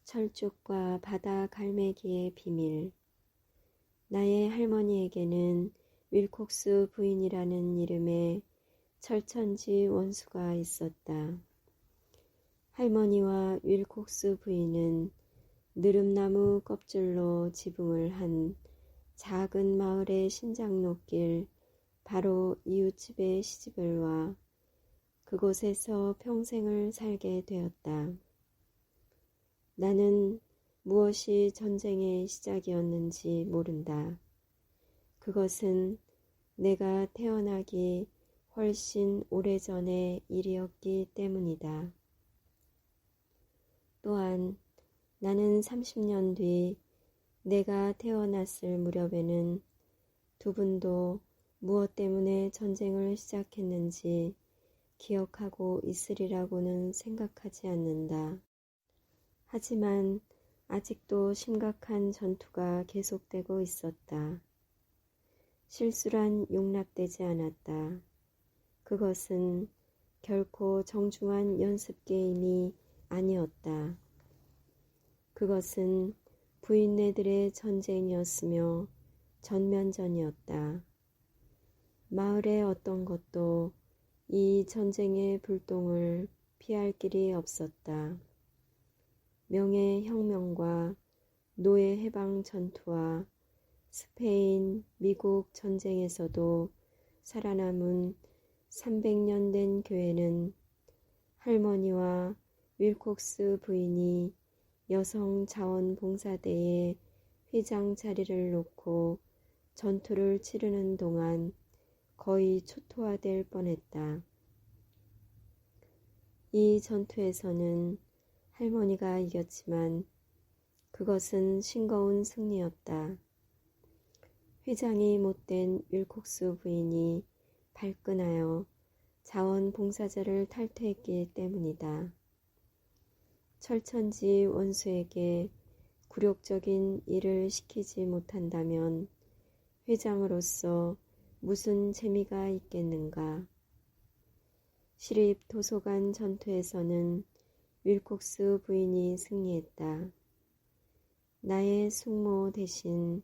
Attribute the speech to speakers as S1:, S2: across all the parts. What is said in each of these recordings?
S1: 철쭉과 바다 갈매기의 비밀. 나의 할머니에게는 윌콕스 부인이라는 이름의 철천지 원수가 있었다. 할머니와 윌콕스 부인은 느릅나무 껍질로 지붕을 한 작은 마을의 신장로길 바로 이웃집에 시집을 와 그곳에서 평생을 살게 되었다. 나는 무엇이 전쟁의 시작이었는지 모른다. 그것은 내가 태어나기 훨씬 오래전의 일이었기 때문이다. 또한 나는 30년 뒤 내가 태어났을 무렵에는 두 분도 무엇 때문에 전쟁을 시작했는지 기억하고 있으리라고는 생각하지 않는다. 하지만 아직도 심각한 전투가 계속되고 있었다. 실수란 용납되지 않았다. 그것은 결코 정중한 연습 게임이 아니었다. 그것은 부인네들의 전쟁이었으며 전면전이었다. 마을의 어떤 것도 이 전쟁의 불똥을 피할 길이 없었다. 명예혁명과 노예해방 전투와 스페인, 미국 전쟁에서도 살아남은 300년 된 교회는 할머니와 윌콕스 부인이 여성 자원봉사대의 회장 자리를 놓고 전투를 치르는 동안 거의 초토화될 뻔했다. 이 전투에서는 할머니가 이겼지만 그것은 싱거운 승리였다. 회장이 못된 윌콕스 부인이 발끈하여 자원봉사자를 탈퇴했기 때문이다. 철천지 원수에게 굴욕적인 일을 시키지 못한다면 회장으로서 무슨 재미가 있겠는가. 시립 도서관 전투에서는 윌콕스 부인이 승리했다. 나의 숙모 대신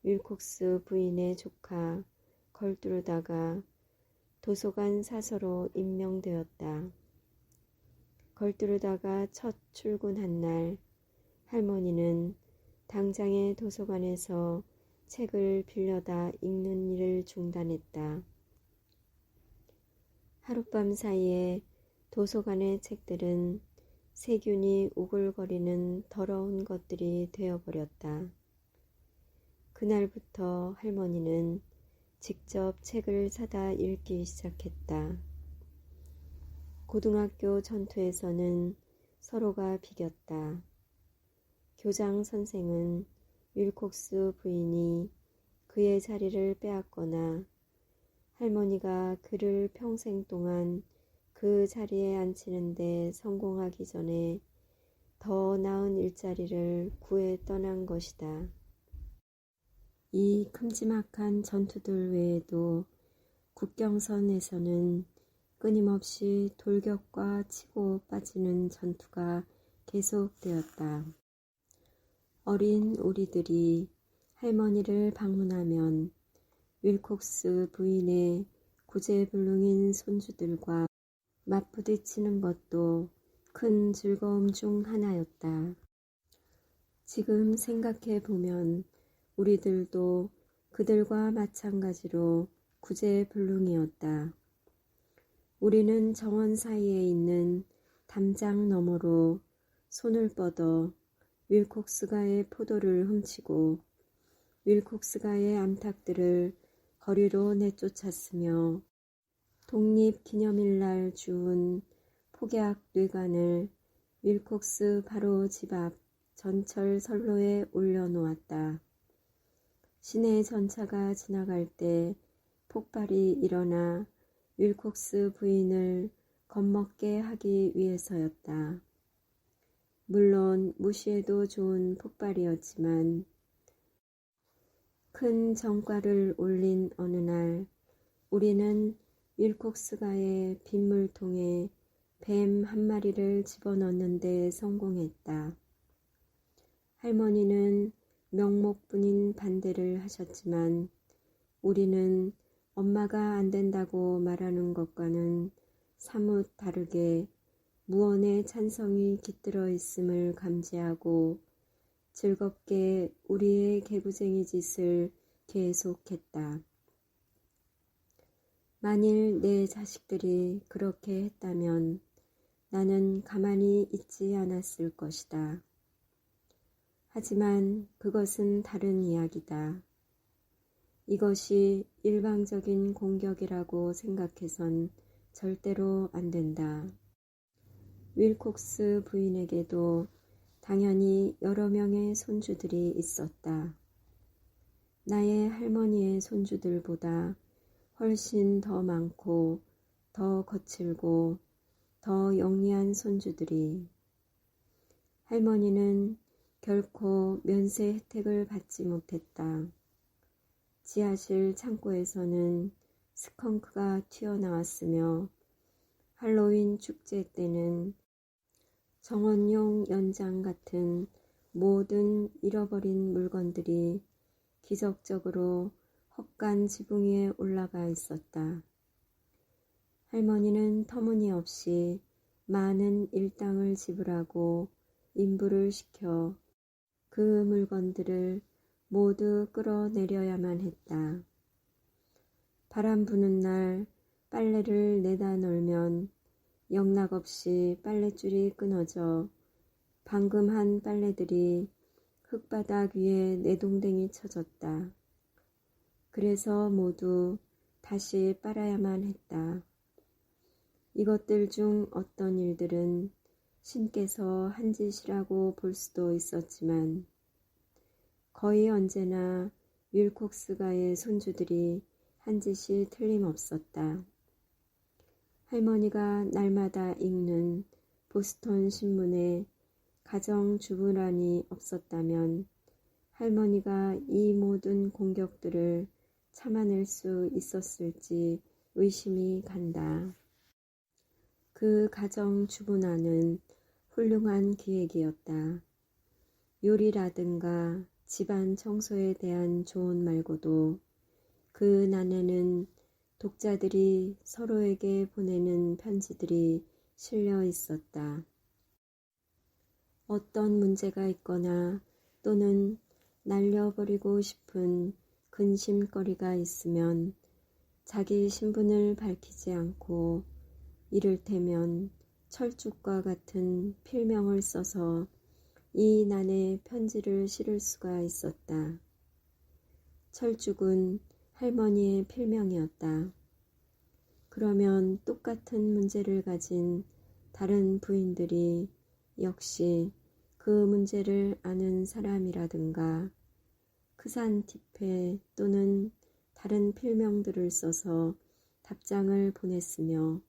S1: 윌콕스 부인의 조카 걸뚜르다가 도서관 사서로 임명되었다. 걸뚜르다가 첫 출근한 날 할머니는 당장의 도서관에서 책을 빌려다 읽는 일을 중단했다. 하룻밤 사이에 도서관의 책들은 세균이 우글거리는 더러운 것들이 되어버렸다. 그날부터 할머니는 직접 책을 사다 읽기 시작했다. 고등학교 전투에서는 서로가 비겼다. 교장 선생은 윌콕스 부인이 그의 자리를 빼앗거나 할머니가 그를 평생 동안 그 자리에 앉히는데 성공하기 전에 더 나은 일자리를 구해 떠난 것이다. 이 큼지막한 전투들 외에도 국경선에서는 끊임없이 돌격과 치고 빠지는 전투가 계속되었다. 어린 우리들이 할머니를 방문하면 윌콕스 부인의 구제불능인 손주들과 맞부딪히는 것도 큰 즐거움 중 하나였다. 지금 생각해 보면 우리들도 그들과 마찬가지로 구제불능이었다. 우리는 정원 사이에 있는 담장 너머로 손을 뻗어 윌콕스가의 포도를 훔치고 윌콕스가의 암탉들을 거리로 내쫓았으며 독립기념일날 주운 폭약 뇌관을 윌콕스 바로 집 앞 전철 선로에 올려놓았다. 시내 전차가 지나갈 때 폭발이 일어나 윌콕스 부인을 겁먹게 하기 위해서였다. 물론 무시해도 좋은 폭발이었지만 큰 정가를 올린 어느 날 우리는 윌콕스가의 빗물통에 뱀 한 마리를 집어넣는 데 성공했다. 할머니는 명목뿐인 반대를 하셨지만 우리는 엄마가 안 된다고 말하는 것과는 사뭇 다르게 무언의 찬성이 깃들어 있음을 감지하고 즐겁게 우리의 개구쟁이 짓을 계속했다. 만일 내 자식들이 그렇게 했다면 나는 가만히 있지 않았을 것이다. 하지만 그것은 다른 이야기다. 이것이 일방적인 공격이라고 생각해선 절대로 안 된다. 윌콕스 부인에게도 당연히 여러 명의 손주들이 있었다. 나의 할머니의 손주들보다 훨씬 더 많고 더 거칠고 더 영리한 손주들이. 할머니는 결코 면세 혜택을 받지 못했다. 지하실 창고에서는 스컹크가 튀어나왔으며 할로윈 축제 때는 정원용 연장 같은 모든 잃어버린 물건들이 기적적으로 헛간 지붕 위에 올라가 있었다. 할머니는 터무니없이 많은 일당을 지불하고 인부를 시켜 그 물건들을 모두 끌어내려야만 했다. 바람 부는 날 빨래를 내다 널면 영락없이 빨랫줄이 끊어져 방금 한 빨래들이 흙바닥 위에 내동댕이 쳐졌다. 그래서 모두 다시 빨아야만 했다. 이것들 중 어떤 일들은 신께서 한 짓이라고 볼 수도 있었지만 거의 언제나 윌콕스가의 손주들이 한 짓이 틀림없었다. 할머니가 날마다 읽는 보스턴 신문에 가정주부란이 없었다면 할머니가 이 모든 공격들을 참아낼 수 있었을지 의심이 간다. 그 가정주부란은 훌륭한 기획이었다. 요리라든가 집안 청소에 대한 조언 말고도 그 난에는 독자들이 서로에게 보내는 편지들이 실려 있었다. 어떤 문제가 있거나 또는 날려버리고 싶은 근심거리가 있으면 자기 신분을 밝히지 않고 이를테면 철쭉과 같은 필명을 써서 이 난에 편지를 실을 수가 있었다. 철쭉은 할머니의 필명이었다. 그러면 똑같은 문제를 가진 다른 부인들이 역시 그 문제를 아는 사람이라든가 크산티페 또는 다른 필명들을 써서 답장을 보냈으며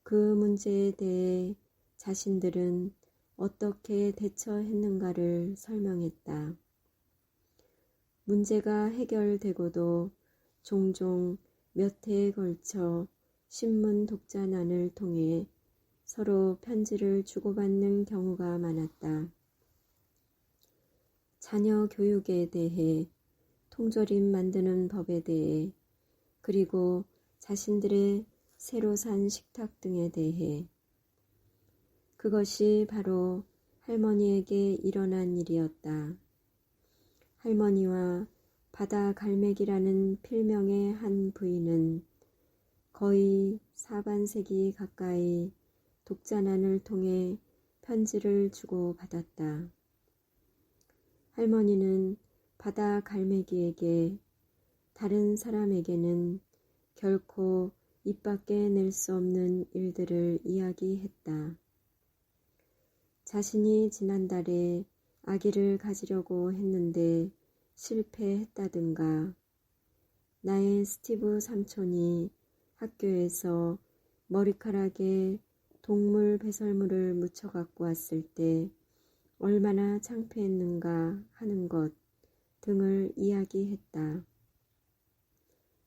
S1: 그 문제에 대해 자신들은 어떻게 대처했는가를 설명했다. 문제가 해결되고도 종종 몇 해에 걸쳐 신문 독자난을 통해 서로 편지를 주고받는 경우가 많았다. 자녀 교육에 대해, 통조림 만드는 법에 대해, 그리고 자신들의 새로 산 식탁 등에 대해. 그것이 바로 할머니에게 일어난 일이었다. 할머니와 바다 갈매기라는 필명의 한 부인은 거의 4반세기 가까이 독자난을 통해 편지를 주고받았다. 할머니는 바다 갈매기에게 다른 사람에게는 결코 입 밖에 낼 수 없는 일들을 이야기했다. 자신이 지난달에 아기를 가지려고 했는데 실패했다든가, 나의 스티브 삼촌이 학교에서 머리카락에 동물 배설물을 묻혀 갖고 왔을 때 얼마나 창피했는가 하는 것 등을 이야기했다.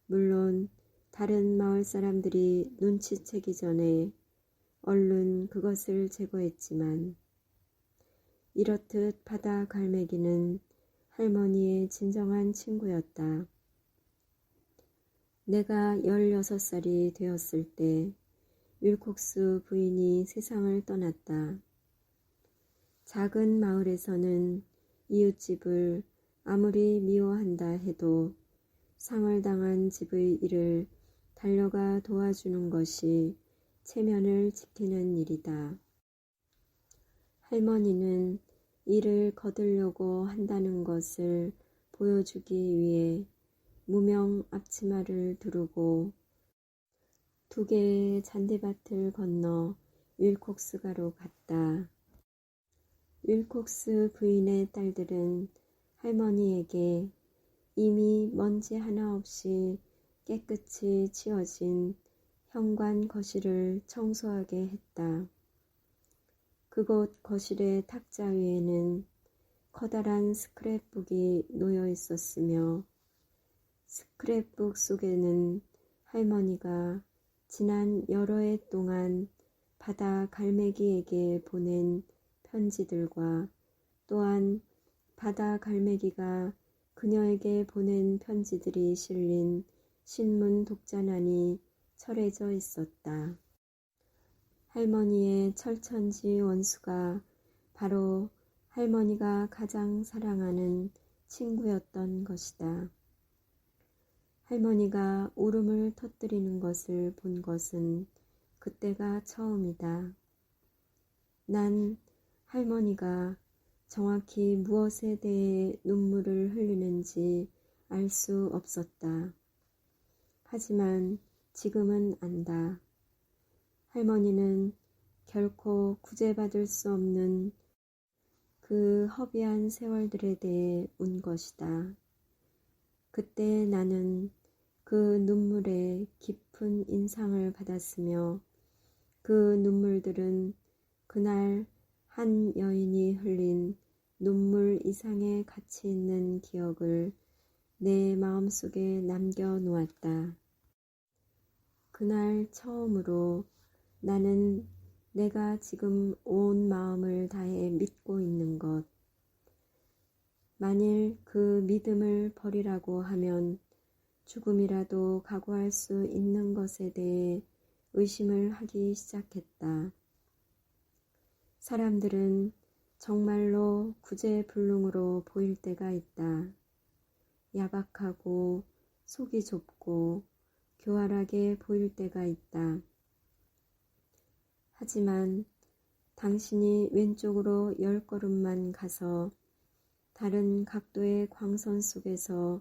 S1: 물론 다른 마을 사람들이 눈치채기 전에 얼른 그것을 제거했지만 이렇듯 바다 갈매기는 할머니의 진정한 친구였다. 내가 16살이 되었을 때 윌콕스 부인이 세상을 떠났다. 작은 마을에서는 이웃집을 아무리 미워한다 해도 상을 당한 집의 일을 달려가 도와주는 것이 체면을 지키는 일이다. 할머니는 일을 거두려고 한다는 것을 보여주기 위해 무명 앞치마를 두르고 2개의 잔디밭을 건너 윌콕스가로 갔다. 윌콕스 부인의 딸들은 할머니에게 이미 먼지 하나 없이 깨끗이 치워진 현관 거실을 청소하게 했다. 그곳 거실의 탁자 위에는 커다란 스크랩북이 놓여 있었으며 스크랩북 속에는 할머니가 지난 여러 해 동안 바다 갈매기에게 보낸 편지들과 또한 바다 갈매기가 그녀에게 보낸 편지들이 실린 신문 독자난이 철해져 있었다. 할머니의 철천지 원수가 바로 할머니가 가장 사랑하는 친구였던 것이다. 할머니가 울음을 터뜨리는 것을 본 것은 그때가 처음이다. 난 할머니가 정확히 무엇에 대해 눈물을 흘리는지 알 수 없었다. 하지만 지금은 안다. 할머니는 결코 구제받을 수 없는 그 허비한 세월들에 대해 운 것이다. 그때 나는 그 눈물에 깊은 인상을 받았으며 그 눈물들은 그날 한 여인이 흘린 눈물 이상의 가치 있는 기억을 내 마음속에 남겨놓았다. 그날 처음으로 나는 내가 지금 온 마음을 다해 믿고 있는 것, 만일 그 믿음을 버리라고 하면 죽음이라도 각오할 수 있는 것에 대해 의심을 하기 시작했다. 사람들은 정말로 구제불능으로 보일 때가 있다. 야박하고 속이 좁고 교활하게 보일 때가 있다. 하지만 당신이 왼쪽으로 10걸음만 가서 다른 각도의 광선 속에서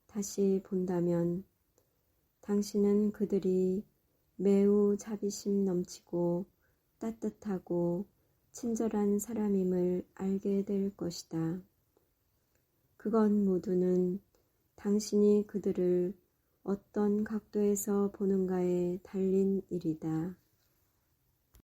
S1: 다시 본다면 당신은 그들이 매우 자비심 넘치고 따뜻하고 친절한 사람임을 알게 될 것이다. 그건 모두는 당신이 그들을 어떤 각도에서 보는가에 달린 일이다.